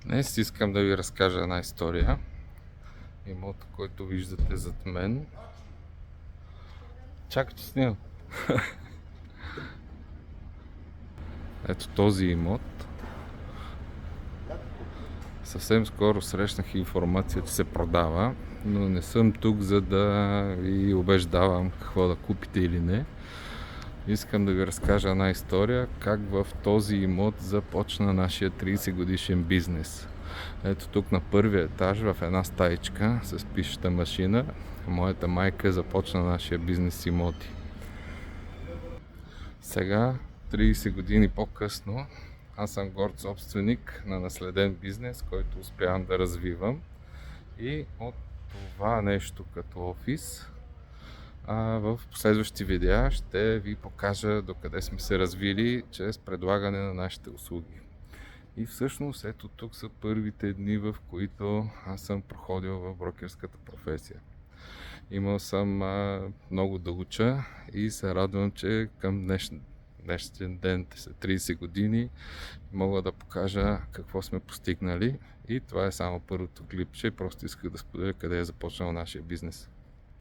Днес искам да ви разкажа една история. Имота, който виждате зад мен. Чакай, че снимам. Ето този имот. Съвсем скоро срещнах информация, че се продава, но не съм тук, за да ви убеждавам какво да купите или не. Искам да ви разкажа една история, как в този имот започна нашия 30 годишен бизнес. Ето тук на първия етаж, в една стаичка с пишеща машина, моята майка започна нашия бизнес имоти. Сега, 30 години по-късно, аз съм горд собственик на наследен бизнес, който успявам да развивам. И от това нещо като офис, в последващи видеа ще ви покажа докъде сме се развили чрез предлагане на нашите услуги. И всъщност ето тук са първите дни, в които аз съм проходил в брокерската професия. Имал съм много да уча и се радвам, че към днешния ден, след 30 години, мога да покажа какво сме постигнали. И това е само първото клипче, просто исках да споделя къде е започнал нашия бизнес.